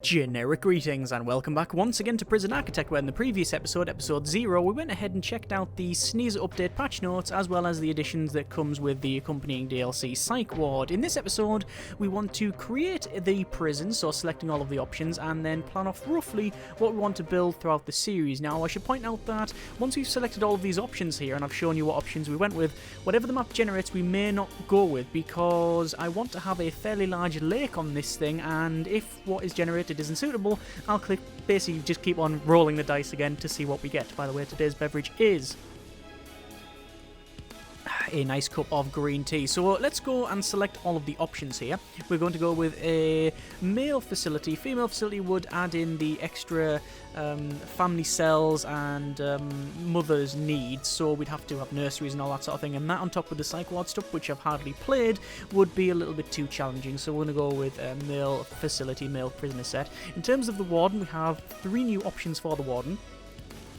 Generic greetings and welcome back once again to Prison Architect, where in the previous episode, episode 0, we went ahead and checked out the Sneezer update patch notes as well as the additions that comes with the accompanying DLC Psych Ward. In this episode, we want to create the prison, so selecting all of the options, and then plan off roughly what we want to build throughout the series. Now, I should point out that once we've selected all of these options here, and I've shown you what options we went with, whatever the map generates we may not go with, because I want to have a fairly large lake on this thing, and if what is generated isn't suitable, I'll basically just keep on rolling the dice again to see what we get. By the way, today's beverage is a nice cup of green tea. So let's go and select all of the options here. We're going to go with a male facility. Female facility would add in the extra family cells and mother's needs, so we'd have to have nurseries and all that sort of thing, and that on top of the Psych Ward stuff, which I've hardly played, would be a little bit too challenging, so we're going to go with a male facility, male prisoner set. In terms of the warden, we have 3 new options for the warden.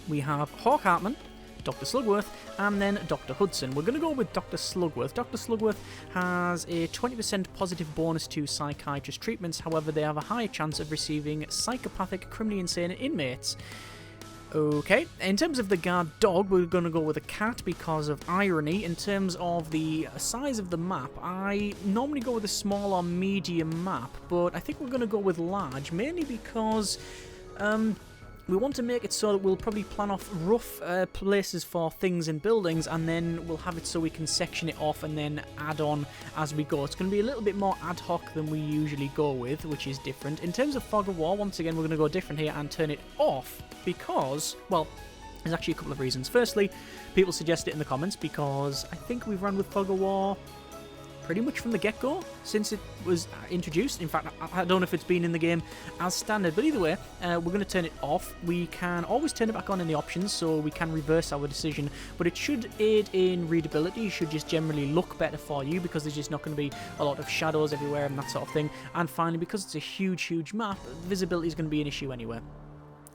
We have Hawk Hartman, Dr. Slugworth, and then Dr. Hudson. We're going to go with Dr. Slugworth. Dr. Slugworth has a 20% positive bonus to psychiatrist treatments, however they have a higher chance of receiving psychopathic, criminally insane inmates. Okay, in terms of the guard dog, we're going to go with a cat because of irony. In terms of the size of the map, I normally go with a small or medium map, but I think we're going to go with large, mainly because we want to make it so that we'll probably plan off rough places for things and buildings, and then we'll have it so we can section it off and then add on as we go. It's going to be a little bit more ad hoc than we usually go with, which is different. In terms of Fog of War, once again, we're going to go different here and turn it off because, well, there's actually a couple of reasons. Firstly, people suggest it in the comments because I think we've run with Fog of War pretty much from the get-go since it was introduced. In fact, I don't know if it's been in the game as standard, but either way, we're going to turn it off. We can always turn it back on in the options, so we can reverse our decision, but it should aid in readability. It should just generally look better for you because there's just not going to be a lot of shadows everywhere and that sort of thing. And finally, because it's a huge map, visibility is going to be an issue anyway.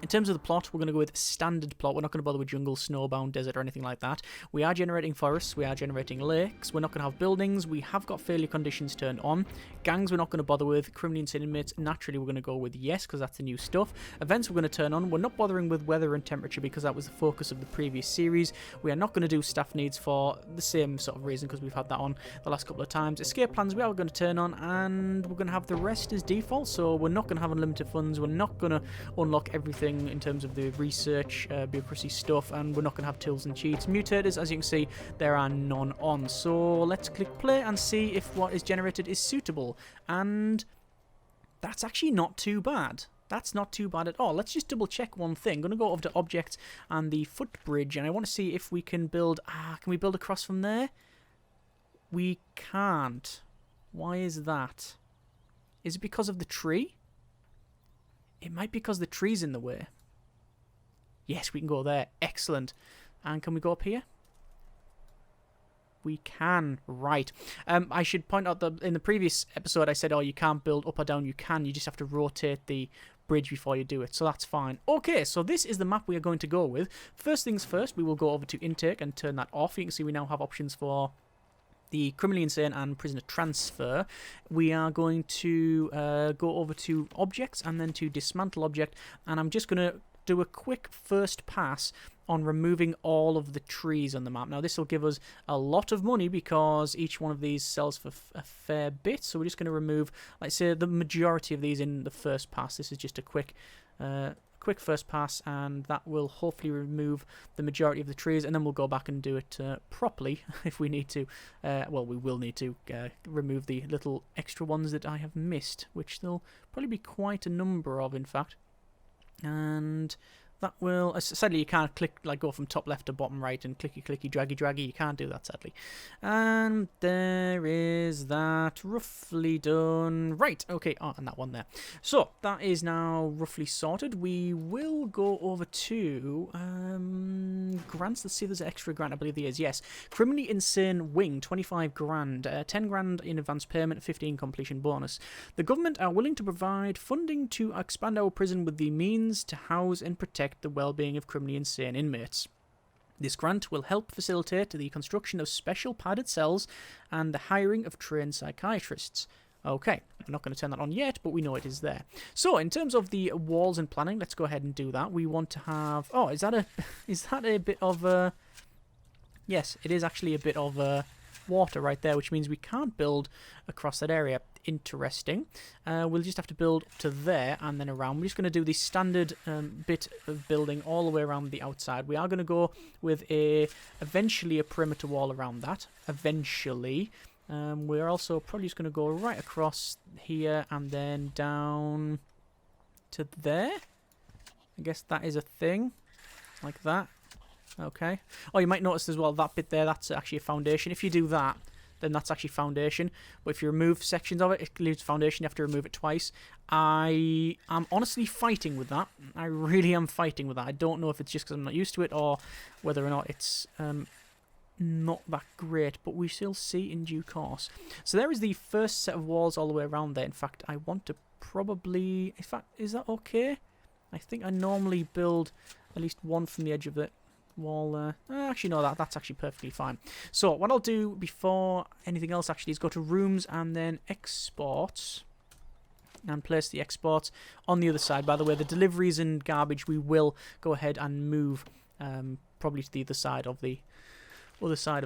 In terms of the plot, we're going to go with standard plot. We're not going to bother with jungle, snowbound, desert, or anything like that. We are generating forests. We are generating lakes. We're not going to have buildings. We have got failure conditions turned on. Gangs, we're not going to bother with. Criminally insane inmates, naturally, we're going to go with yes, because that's the new stuff. Events, we're going to turn on. We're not bothering with weather and temperature because that was the focus of the previous series. We are not going to do staff needs for the same sort of reason because we've had that on the last couple of times. Escape plans, we are going to turn on, and we're going to have the rest as default, so we're not going to have unlimited funds. We're not going to unlock everything in terms of the research, bureaucracy stuff, and we're not going to have tools and cheats. Mutators, as you can see, there are none on. So let's click play and see if what is generated is suitable. And that's actually not too bad. That's not too bad at all. Let's just double check one thing. I'm going to go over to objects and the footbridge, and I want to see if we can build... can we build across from there? We can't. Why is that? Is it because of the tree? It might be because the tree's in the way. Yes, we can go there. Excellent. And can we go up here? We can. Right. I should point out that in the previous episode I said, oh, you can't build up or down. You can. You just have to rotate the bridge before you do it. So that's fine. Okay, so this is the map we are going to go with. First things first, we will go over to intake and turn that off. You can see we now have options for the criminally insane and prisoner transfer. We are going to go over to objects and then to dismantle object, and I'm just going to do a quick first pass on removing all of the trees on the map. Now this will give us a lot of money because each one of these sells for a fair bit, so we're just going to remove, like say, the majority of these in the first pass. This is just a quick first pass, and that will hopefully remove the majority of the trees, and then we'll go back and do it properly if we need to. Well, we will need to remove the little extra ones that I have missed, which there'll probably be quite a number of, in fact. And that will... sadly, you can't click, like, go from top left to bottom right and clicky, draggy. You can't do that, sadly. And there is that roughly done. Right, okay, and that one there. So, that is now roughly sorted. We will go over to grants. Let's see if there's an extra grant. I believe there is, yes. Criminally Insane Wing, 25 grand. 10 grand in advance payment, 15 completion bonus. The government are willing to provide funding to expand our prison with the means to house and protect the well-being of criminally insane inmates. This grant will help facilitate the construction of special padded cells and the hiring of trained psychiatrists. Okay, I'm not going to turn that on yet, but we know it is there. So, in terms of the walls and planning, let's go ahead and do that. We want to have... Oh, is that a bit of... Yes, it is actually a bit of water right there, which means we can't build across that area. Interesting. We'll just have to build up to there and then around. We're just going to do the standard bit of building all the way around the outside. We are going to go with eventually a perimeter wall around that. Eventually. We're also probably just going to go right across here and then down to there. I guess that is a thing. Like that. Okay. Oh, you might notice as well, that bit there, that's actually a foundation. If you do that, then that's actually foundation. But if you remove sections of it, it leaves foundation. You have to remove it twice. I am honestly fighting with that. I really am fighting with that. I don't know if it's just because I'm not used to it or whether or not it's... not that great, but we shall see in due course. So there is the first set of walls all the way around there. In fact, I want to probably... In fact, is that okay? I think I normally build at least one from the edge of the wall. Actually, no, that's actually perfectly fine. So what I'll do before anything else actually is go to rooms and then exports. And place the exports on the other side. By the way, the deliveries and garbage we will go ahead and move probably to the other side of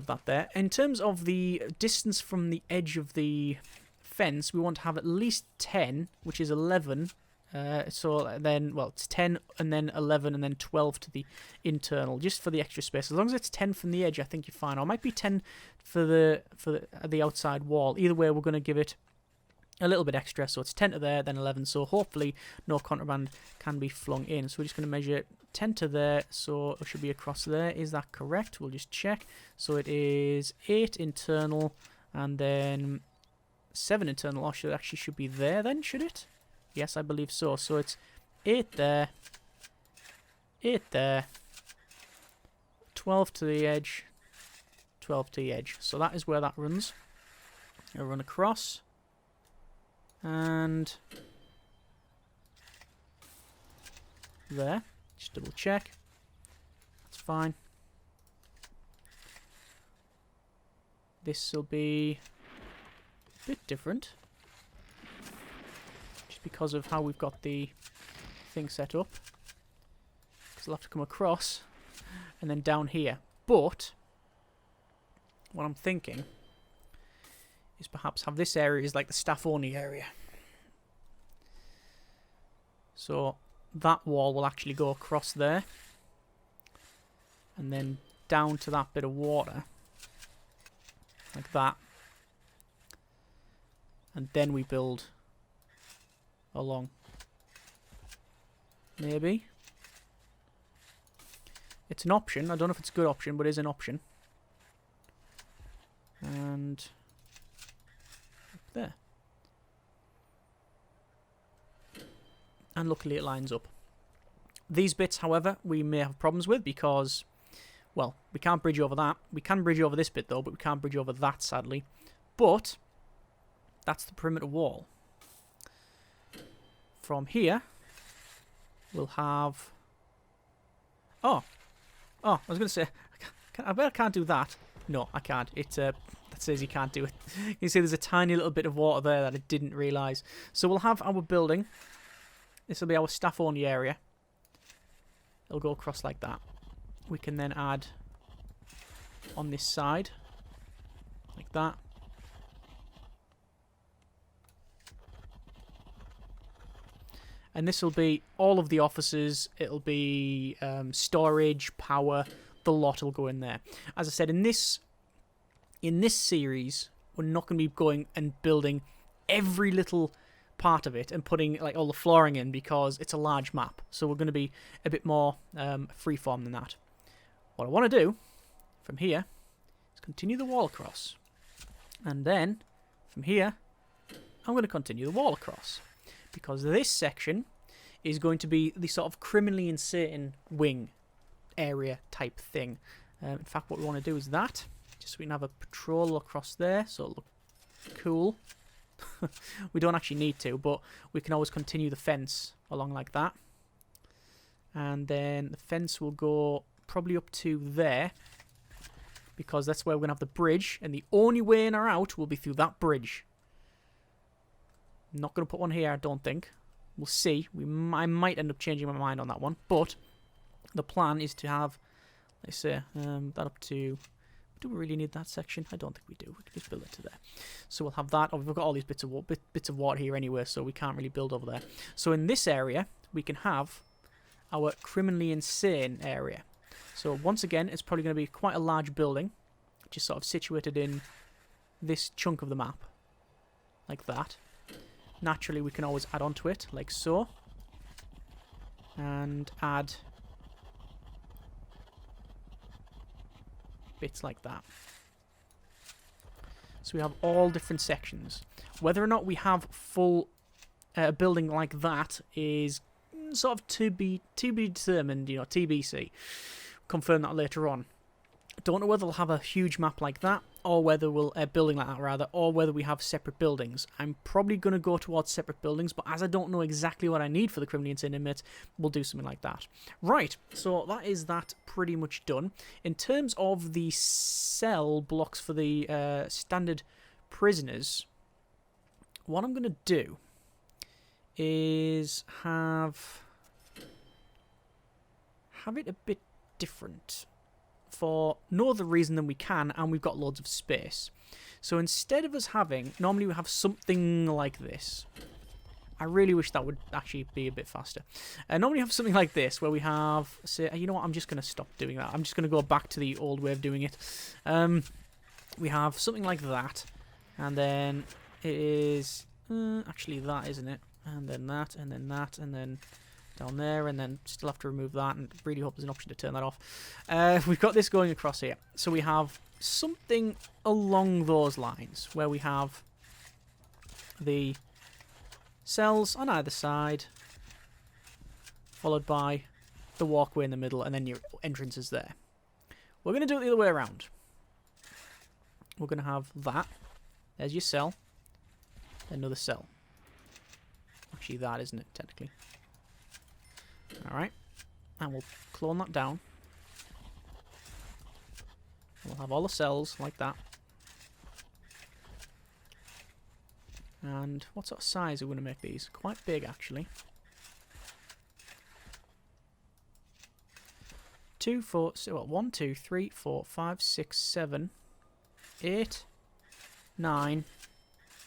that there. In terms of the distance from the edge of the fence, we want to have at least 10, which is 11. So then, well, it's 10 and then 11 and then 12 to the internal, just for the extra space. As long as it's 10 from the edge, I think you're fine. Or it might be 10 for the outside wall. Either way, we're going to give it a little bit extra, so it's 10 to there, then 11. So hopefully no contraband can be flung in. So we're just going to measure 10 to there, so it should be across there. Is that correct? We'll just check. So it is 8 internal and then 7 internal. Oh, it actually should be there then, should it? Yes, I believe so. So it's 8 there, 8 there, 12 to the edge, 12 to the edge. So that is where that runs. I'll run across. And there. Just double check. That's fine. This will be a bit different. Just because of how we've got the thing set up. Because I'll have to come across and then down here. But what I'm thinking is perhaps have this area is like the staff only area. So that wall will actually go across there and then down to that bit of water like that, and then we build along. Maybe it's an option. I don't know if it's a good option, but it is an option. And there. And luckily it lines up. These bits, however, we may have problems with because, well, we can't bridge over that. We can bridge over this bit though, but we can't bridge over that, sadly. But that's the perimeter wall. From here, we'll have... Oh, I was going to say, I bet I can't do that. No, I can't. It that says you can't do it. You can see there's a tiny little bit of water there that I didn't realise. So we'll have our building. This will be our staff only area. It'll go across like that. We can then add on this side, like that. And this will be all of the offices. It'll be storage, power. The lot will go in there. As I said, in this series, we're not going to be going and building every little part of it and putting like all the flooring in because it's a large map. So we're going to be a bit more freeform than that. What I want to do from here is continue the wall across. And then from here, I'm going to continue the wall across. Because this section is going to be the sort of criminally insane wing area type thing. In fact, what we want to do is that. Just so we can have a patrol across there. So it'll look cool. We don't actually need to, but we can always continue the fence along like that. And then the fence will go probably up to there. Because that's where we're going to have the bridge. And the only way in or out will be through that bridge. Not going to put one here, I don't think. We'll see. I might end up changing my mind on that one. But the plan is to have, let's say, that up to... Do we really need that section? I don't think we do. We can just build it to there. So we'll have that. Oh, we've got all these bits of water here anyway, so we can't really build over there. So in this area, we can have our criminally insane area. So once again, it's probably going to be quite a large building, just sort of situated in this chunk of the map, like that. Naturally, we can always add on to it, like so, and add bits like that. So we have all different sections. Whether or not we have full building like that is sort of to be determined, you know, TBC. Confirm that later on. Don't know whether we'll have a huge map like that, or whether we'll building like that rather, or whether we have separate buildings. I'm probably going to go towards separate buildings, but as I don't know exactly what I need for the criminally insane inmates, we'll do something like that. Right, so that is that pretty much done. In terms of the cell blocks for the standard prisoners, what I'm going to do is have it a bit different. For no other reason than we can, and we've got loads of space. So instead of us having, normally we have something like this. I really wish that would actually be a bit faster. Normally we have something like this, where we have, say, you know what, I'm just going to stop doing that. I'm just going to go back to the old way of doing it. We have something like that, and then it is, actually that, isn't it? And then that, and then that, and then down there, and then still have to remove that, and really hope there's an option to turn that off. We've got this going across here. So we have something along those lines, where we have the cells on either side, followed by the walkway in the middle, and then your entrance is there. We're going to do it the other way around. We're going to have that. There's your cell. Another cell. Actually, that, isn't it, technically? Alright, and we'll clone that down. We'll have all the cells like that. And what sort of size are we going to make these? Quite big, actually. 2, 4, so what? 1, 2, 3, 4, 5, 6, 7, 8, 9,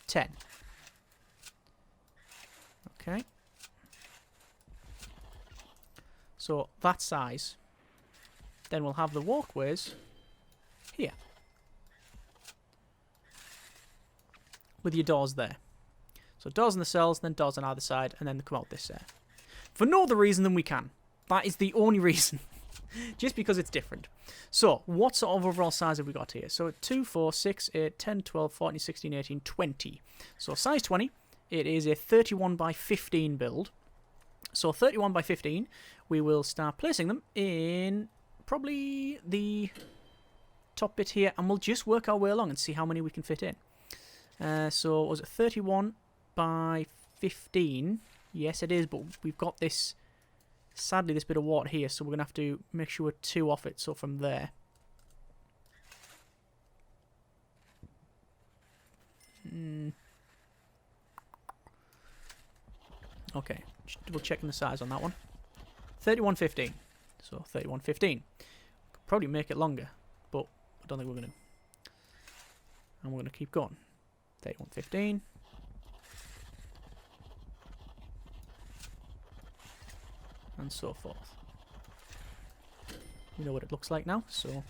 10. Okay. So that size. Then we'll have the walkways here, with your doors there. So doors in the cells, then doors on either side, and then they come out this there. For no other reason than we can. That is the only reason. Just because it's different. So, what sort of overall size have we got here? So 2, 4, 6, 8, 10, 12, 14, 16, 18, 20. So size 20, it is a 31 by 15 build. So 31 by 15, we will start placing them in probably the top bit here, and we'll just work our way along and see how many we can fit in. So was it 31 by 15? Yes, it is, but we've got this, sadly, this bit of water here, so we're going to have to make sure we're 2 off it, so from there. Okay, just double checking the size on that one. 31.15. So 31.15. Could probably make it longer, but I don't think we're going to. And we're going to keep going. 31.15. And so forth. We know what it looks like now, so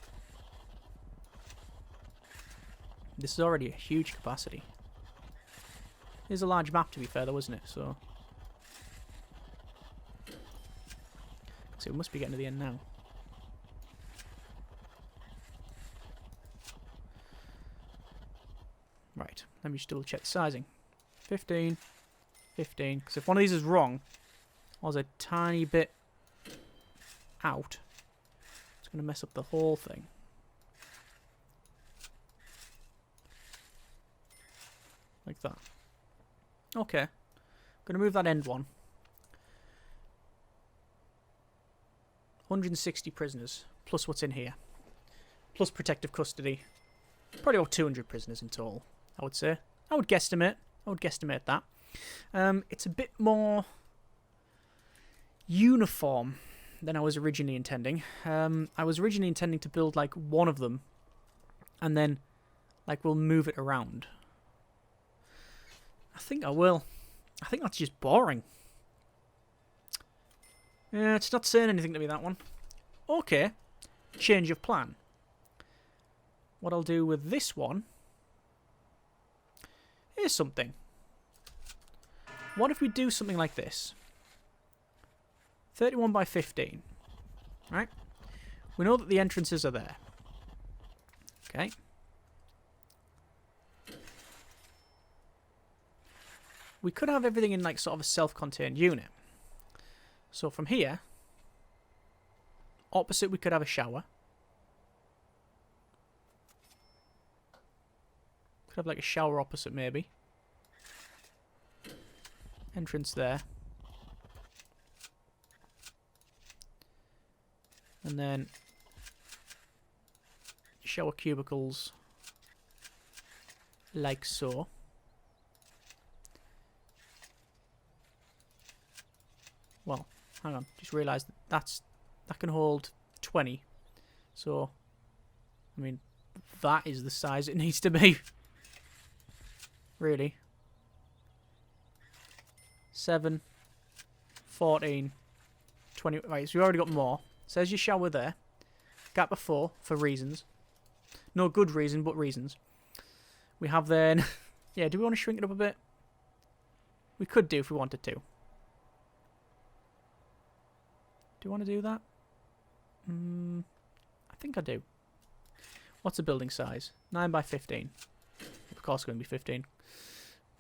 this is already a huge capacity. It is a large map, to be fair, though, isn't it? So we must be getting to the end now. Right, let me just double check the sizing. 15, 15, because if one of these is wrong, or there's a tiny bit out, it's going to mess up the whole thing. Like that. Okay, I'm going to move that end one. 160 prisoners, plus what's in here. Plus protective custody. Probably about 200 prisoners in total, I would say. I would guesstimate that. It's a bit more uniform than I was originally intending. I was originally intending to build like one of them, and then like we'll move it around. I think I will. I think that's just boring. Yeah, it's not saying anything to me, that one. Okay, change of plan. What I'll do with this one is something. What if we do something like this? 31 by 15. Right? We know that the entrances are there. Okay. We could have everything in like sort of a self-contained unit. So from here, opposite we could have a shower. Could have like a shower opposite maybe. Entrance there. And then shower cubicles like so. Well, hang on, just realised that can hold 20. So, I mean, that is the size it needs to be. Really. 7, 14, 20. Right, so we've already got more. Says your shower there. Gap of 4 for reasons. No good reason, but reasons. We have then... yeah, do we want to shrink it up a bit? We could do if we wanted to. Do you want to do that? I think I do. What's the building size? 9 by 15. Of course it's going to be 15.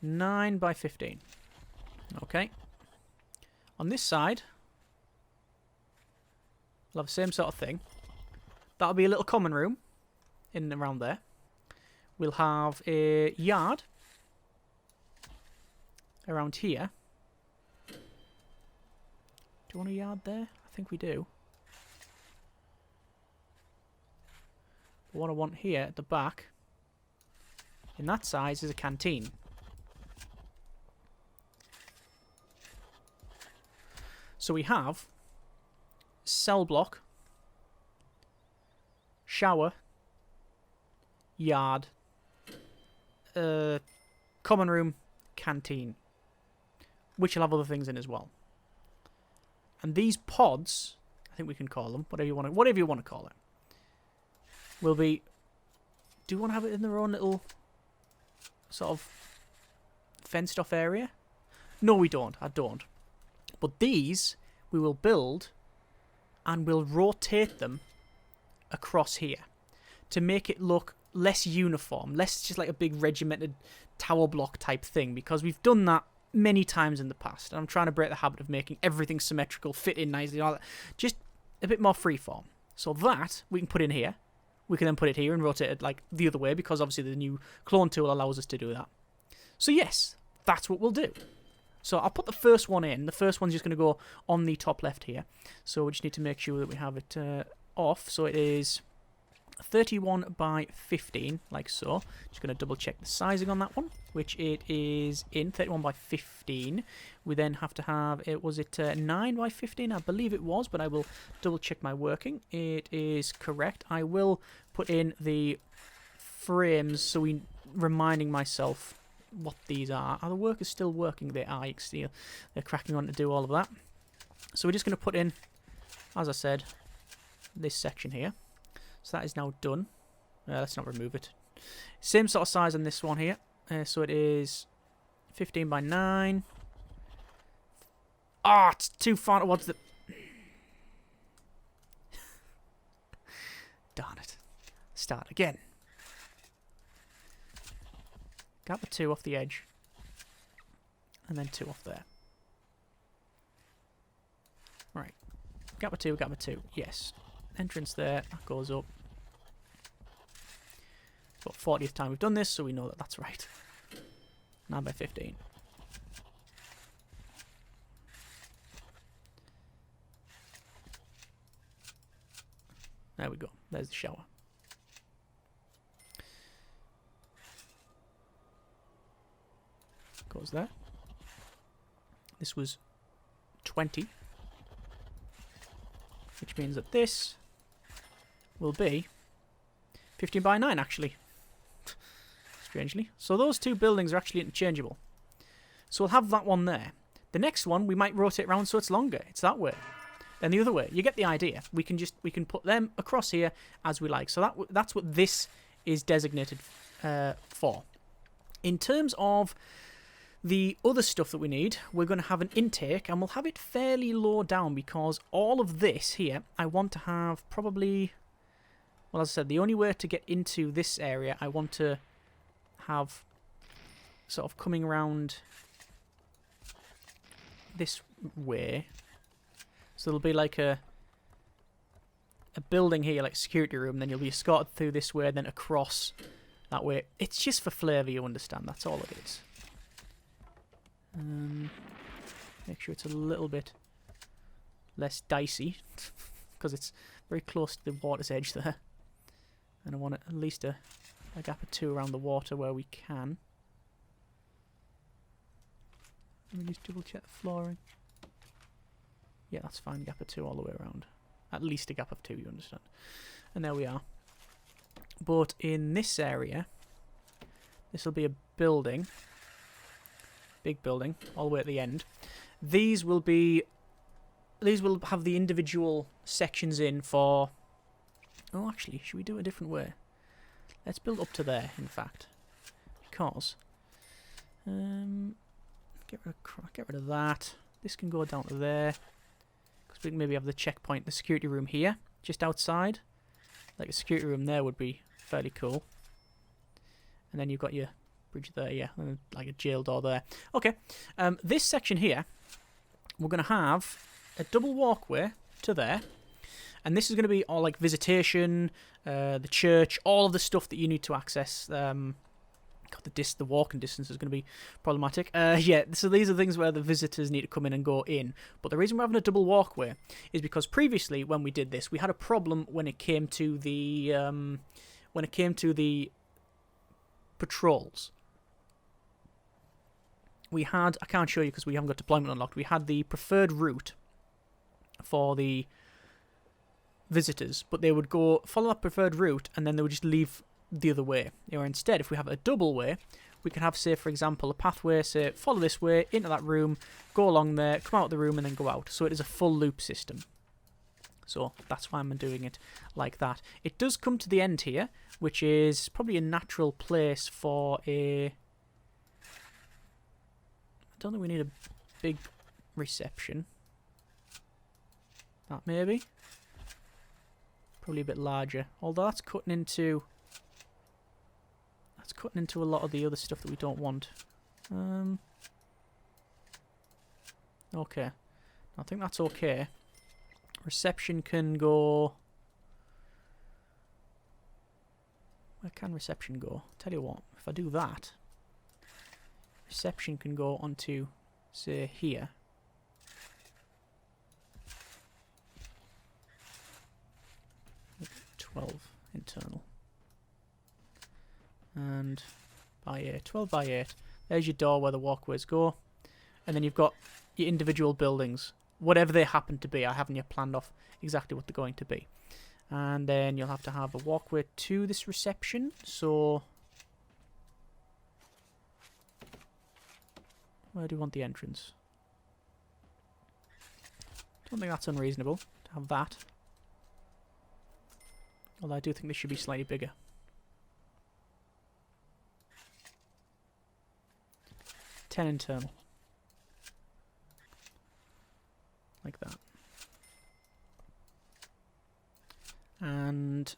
9 by 15. Okay. On this side... we'll have the same sort of thing. That'll be a little common room in and around there. We'll have a yard around here. Do you want a yard there? I think we do. But what I want here at the back, in that size, is a canteen. So we have cell block, shower, yard, common room, canteen, which will have other things in as well. And these pods, I think we can call them whatever you want to call it, will be. Do you want to have it in their own little sort of fenced off area? No, we don't. I don't. But these we will build. And we'll rotate them across here to make it look less uniform, less just like a big regimented tower block type thing, because we've done that many times in the past. And I'm trying to break the habit of making everything symmetrical, fit in nicely, all that. Just a bit more freeform. So that we can put in here. We can then put it here and rotate it like the other way, because obviously the new clone tool allows us to do that. So yes, that's what we'll do. So I'll put the first one in. The first one's just going to go on the top left here. So we just need to make sure that we have it off. So it is 31 by 15, like so. Just going to double check the sizing on that one, which it is in 31 by 15. We then have to have, was it 9 by 15? I believe it was, but I will double check my working. It is correct. I will put in the frames, so we reminding myself what these are. Are the workers still working? They are. You can see they're cracking on to do all of that. So we're just going to put in, as I said, this section here. So that is now done. Let's not remove it. Same sort of size on this one here. So it is 15 by 9. Ah, it's too far towards the... Darn it. Start again. Gap of 2 off the edge. And then 2 off there. Right. Gap of 2, gap of 2. Yes. Entrance there. That goes up. It's about 40th time we've done this, so we know that that's right. 9 by 15. There we go. There's the shower. Goes there. this was 20. Which means that this will be 15 by 9, actually. Strangely. So those two buildings are actually interchangeable. So we'll have that one there. The next one, we might rotate around so it's longer. It's that way. Then the other way. You get the idea. We can put them across here as we like. So that's what this is designated for. In terms of the other stuff that we need, we're going to have an intake, and we'll have it fairly low down because all of this here, I want to have probably... Well, as I said, the only way to get into this area, I want to have sort of coming around this way. So there'll be like a building here, like a security room, then you'll be escorted through this way, then across that way. It's just for flavour, you understand, that's all it is. Make sure it's a little bit less dicey, because it's very close to the water's edge there. And I want at least a gap or 2 around the water where we can. Let me just double check the flooring. Yeah, that's fine, gap of 2 all the way around. At least a gap of 2, you understand. And there we are. But in this area, this will be a building. Big building, all the way at the end. These will have the individual sections in for... Oh, actually, should we do it a different way? Let's build up to there, in fact. Because... get rid of that. This can go down to there. Because we can maybe have the checkpoint, the security room here, just outside. Like a security room there would be fairly cool. And then you've got your bridge there, yeah, and like a jail door there. Okay, this section here, we're going to have a double walkway to there. And this is going to be all like visitation, the church, all of the stuff that you need to access. God, the walking distance is going to be problematic. Yeah, so these are things where the visitors need to come in and go in. But the reason we're having a double walkway is because previously, when we did this, we had a problem when it came to the patrols. We had, I can't show you because we haven't got deployment unlocked. We had the preferred route for the visitors, but they would go follow that preferred route and then they would just leave the other way. Or instead, if we have a double way, we can have, say, for example, a pathway, say, follow this way into that room, go along there, come out of the room, and then go out. So it is a full loop system. So that's why I'm doing it like that. It does come to the end here, which is probably a natural place for a... I don't think we need a big reception. That maybe. Probably a bit larger. Although that's cutting into... That's cutting into a lot of the other stuff that we don't want. Okay. I think that's okay. Reception can go... Where can reception go? Tell you what, if I do that, reception can go onto, say, here. Make 12 internal. And by 8, 12 by 8. There's your door where the walkways go. And then you've got your individual buildings. Whatever they happen to be, I haven't yet planned off exactly what they're going to be. And then you'll have to have a walkway to this reception. So, where do you want the entrance? Don't think that's unreasonable to have that. Although I do think this should be slightly bigger. 10 internal. Like that. And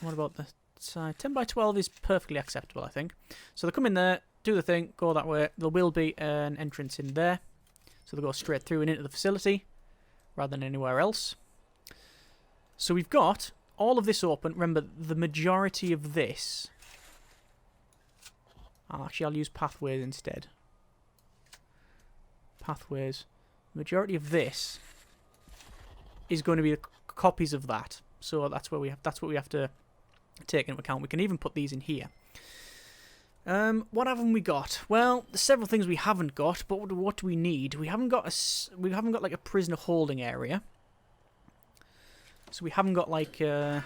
what about the side? 10 by 12 is perfectly acceptable, I think. So they'll come in there, do the thing, go that way. There will be an entrance in there. So they'll go straight through and into the facility rather than anywhere else. So we've got all of this open. Remember, the majority of this... I'll use pathways instead. Pathways. Majority of this is going to be the copies of that. So that's what we have to take into account. We can even put these in here. What haven't we got? Well, there's several things we haven't got, but what do we need? We haven't got like a prisoner holding area. So we haven't got like is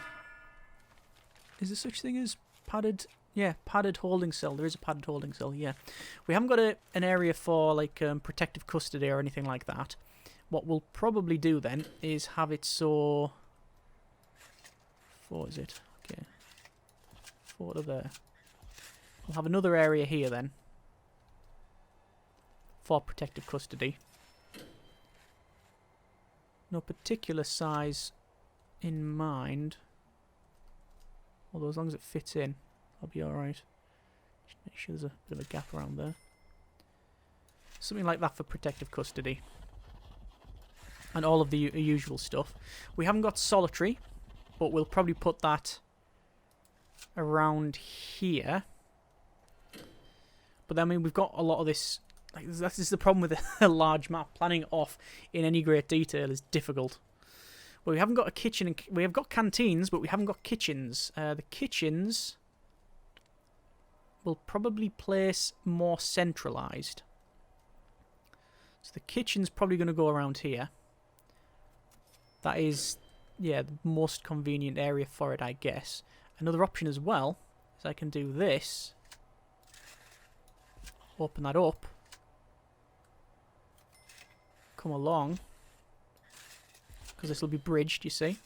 there such thing as padded? Yeah, padded holding cell. There is a padded holding cell. Yeah, we haven't got an area for like protective custody or anything like that. What we'll probably do then is have it so. What is it? Okay, 4 to there. We'll have another area here then for protective custody. No particular size in mind, although as long as it fits in, I'll be alright. Just make sure there's a bit of a gap around there. Something like that for protective custody. And all of the usual stuff. We haven't got solitary, but we'll probably put that around here. But I mean, we've got a lot of this. Like, this is the problem with a large map. Planning it off in any great detail is difficult. Well, we haven't got a kitchen. We have got canteens, but we haven't got kitchens. The kitchens will probably place more centralised. So the kitchen's probably going to go around here. That is, yeah, the most convenient area for it, I guess. Another option as well is I can do this. Open that up. Come along. Because this will be bridged, you see.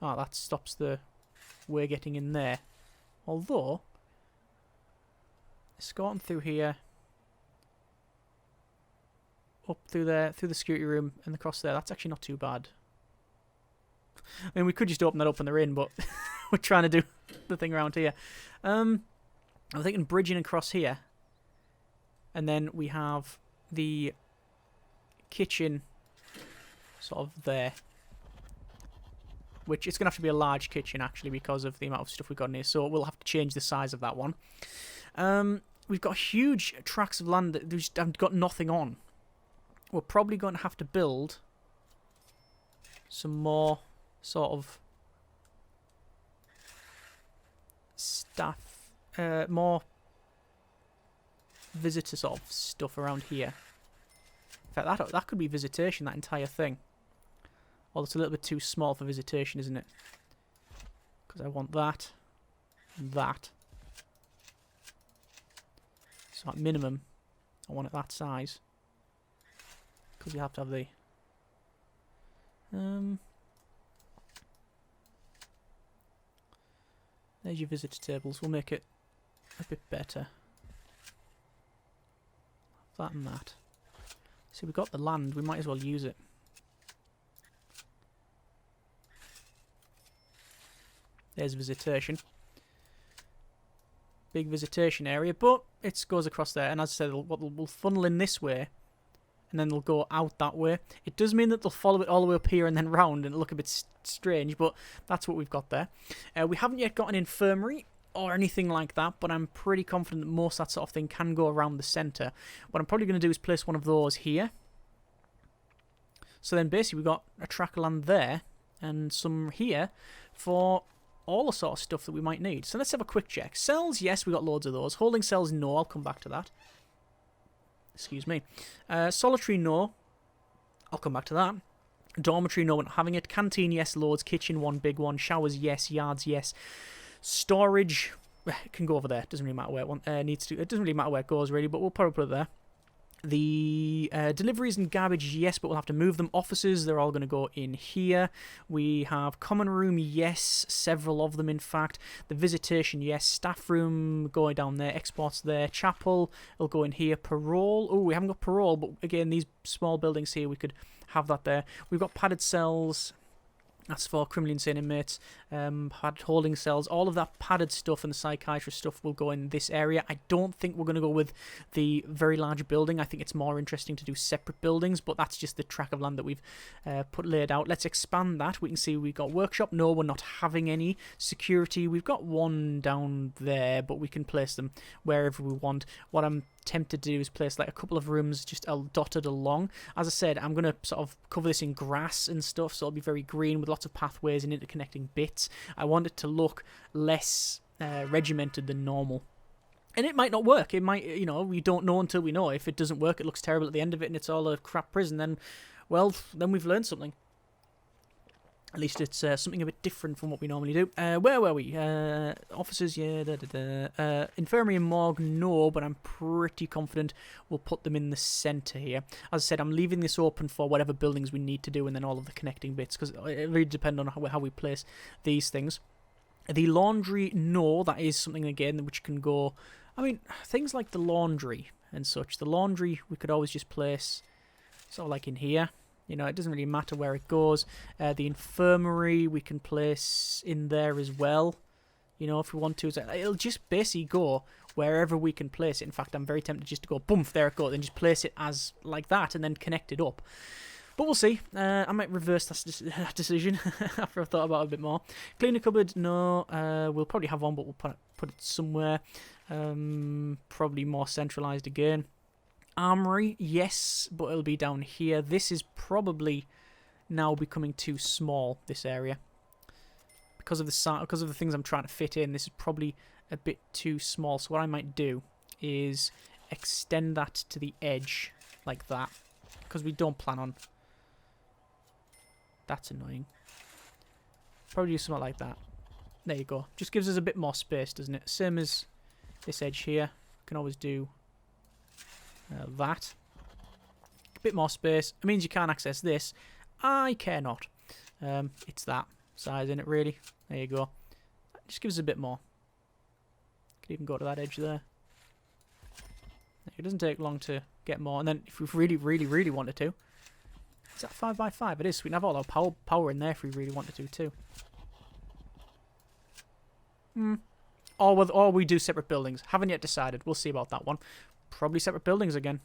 Oh, that stops the way getting in there. Although, escorting through here. Up through there, through the security room and across there. That's actually not too bad. I mean, we could just open that up and they're in, but we're trying to do the thing around here. I'm thinking bridging across here. And then we have the kitchen sort of there. Which it's going to have to be a large kitchen, actually, because of the amount of stuff we've got in here. So we'll have to change the size of that one. We've got huge tracts of land that just have got nothing on. We're probably going to have to build some more sort of staff, more visitor sort of stuff around here. In fact, that could be visitation, that entire thing. Although it's a little bit too small for visitation, isn't it? Because I want that and that. So at minimum, I want it that size. Because you have to have the... There's your visitor tables. We'll make it a bit better. That and that. So we've got the land. We might as well use it. There's visitation. Big visitation area, but it goes across there. And as I said, we'll funnel in this way, and then they'll go out that way. It does mean that they'll follow it all the way up here and then round, and it'll look a bit strange, but that's what we've got there. We haven't yet got an infirmary or anything like that, but I'm pretty confident that most of that sort of thing can go around the centre. What I'm probably going to do is place one of those here. So then basically we've got a tract of land there, and some here for all the sort of stuff that we might need. So let's have a quick check. Cells, yes, we got loads of those. Holding cells, no. I'll come back to that. Excuse me. Solitary, no. I'll come back to that. Dormitory, no, we're not having it. Canteen, yes, loads. Kitchen, one big one. Showers, yes. Yards, yes. Storage, can go over there. Doesn't really matter where it needs to. It doesn't really matter where it goes, really, but we'll probably put it there. The deliveries and garbage, yes, but we'll have to move them. Offices, they're all going to go in here. We have common room, yes, several of them, in fact. The visitation, yes. Staff room going down there. Exports there. Chapel, it'll go in here. Parole, oh, we haven't got parole, but again, these small buildings here, we could have that there. We've got padded cells. That's for criminally insane inmates, padded holding cells, all of that padded stuff and the psychiatrist stuff will go in this area. I don't think we're going to go with the very large building. I think it's more interesting to do separate buildings, but that's just the tract of land that we've laid out. Let's expand that. We can see we've got workshop. No, we're not having any. Security, we've got one down there, but we can place them wherever we want. What I'm tempted to do is place like a couple of rooms just dotted along. As I said, I'm going to sort of cover this in grass and stuff, so it'll be very green with lots of pathways and interconnecting bits. I want it to look less regimented than normal. And it might not work. It might, we don't know until we know. If it doesn't work, it looks terrible at the end of it, and it's all a crap prison, then we've learned something. At least it's something a bit different from what we normally do. Where were we? Officers, yeah. Infirmary and morgue, no, but I'm pretty confident we'll put them in the centre here. As I said, I'm leaving this open for whatever buildings we need to do, and then all of the connecting bits, because it really depends on how we place these things. The laundry, no, that is something, again, which can go... I mean, things like the laundry and such. The laundry, we could always just place sort of like in here. It doesn't really matter where it goes. The infirmary, we can place in there as well. If we want to. It'll just basically go wherever we can place it. In fact, I'm very tempted just to go, boom, there it goes, and just place it as like that and then connect it up. But we'll see. I might reverse that decision after I've thought about it a bit more. Cleaner cupboard, no. We'll probably have one, but we'll put it somewhere. Probably more centralised again. Armory, yes, but it'll be down here. This is probably now becoming too small, this area. Because of the things I'm trying to fit in, this is probably a bit too small. So what I might do is extend that to the edge like that. Because we don't plan on... That's annoying. Probably do something like that. There you go. Just gives us a bit more space, doesn't it? Same as this edge here. Can always do that. A bit more space. It means you can't access this. I care not. It's that size, isn't it, really? There you go. Just gives us a bit more. Could even go to that edge there. It doesn't take long to get more. And then if we really, really, really wanted to... Is that 5x5? It is. We can have all our power in there if we really wanted to, too. Or we do separate buildings. Haven't yet decided. We'll see about that one. Probably separate buildings again.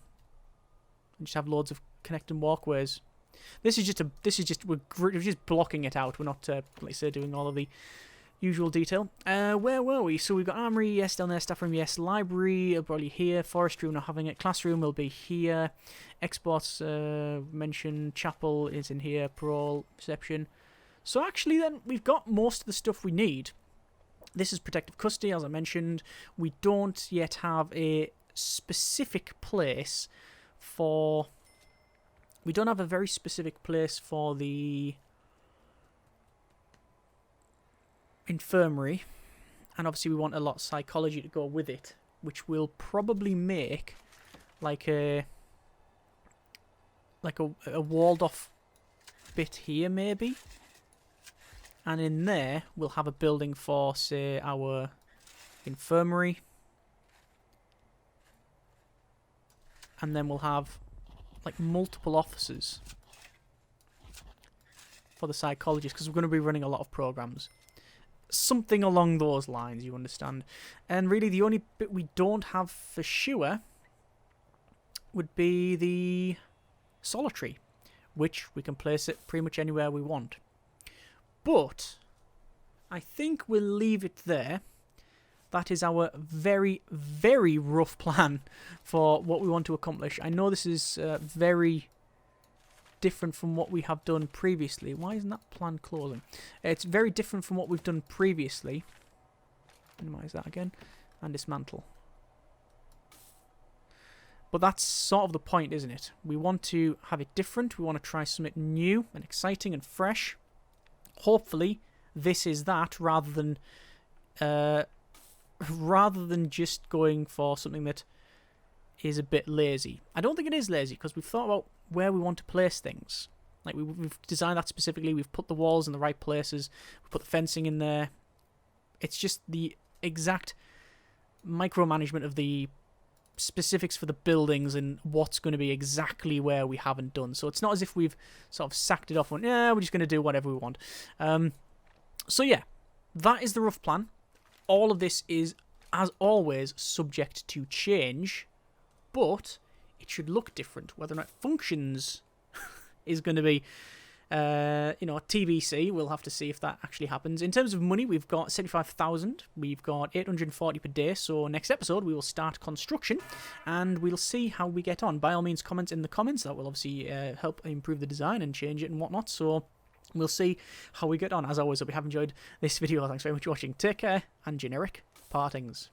And just have loads of connecting walkways. We're just blocking it out. We're not, like I say, doing all of the usual detail. Where were we? So we've got armory, yes, down there. Staff room, yes. Library, probably here. Forestry, we're not having it. Classroom will be here. Exports, mentioned. Chapel is in here. Parole, reception. So actually then, we've got most of the stuff we need. This is protective custody, as I mentioned. We don't yet have a specific place for... We don't have a very specific place for the infirmary. And obviously we want a lot of psychology to go with it, which will probably make like a walled off bit here maybe. And in there we'll have a building for, say, our infirmary. And then we'll have like multiple officers for the psychologist, because we're going to be running a lot of programs. Something along those lines, you understand. And really the only bit we don't have for sure would be the solitary, which we can place it pretty much anywhere we want. But I think we'll leave it there. That is our very, very rough plan for what we want to accomplish. I know this is very different from what we have done previously. Why isn't that plan closing? It's very different from what we've done previously. Minimize that again. And dismantle. But that's sort of the point, isn't it? We want to have it different. We want to try something new and exciting and fresh. Hopefully, this is that, rather than just going for something that is a bit lazy. I don't think it is lazy, because we've thought about where we want to place things. Like, we've designed that specifically. We've put the walls in the right places. We've put the fencing in there. It's just the exact micromanagement of the specifics for the buildings and what's going to be exactly where we haven't done. So it's not as if we've sort of sacked it off and, yeah, we're just going to do whatever we want. So yeah, that is the rough plan. All of this is, as always, subject to change, but it should look different. Whether or not it functions is going to be, TBC. We'll have to see if that actually happens. In terms of money, we've got 75,000. We've got 840 per day. So next episode, we will start construction, and we'll see how we get on. By all means, comment in the comments. That will obviously help improve the design and change it and whatnot. So we'll see how we get on. As always, hope you have enjoyed this video. Thanks very much for watching. Take care, and generic partings.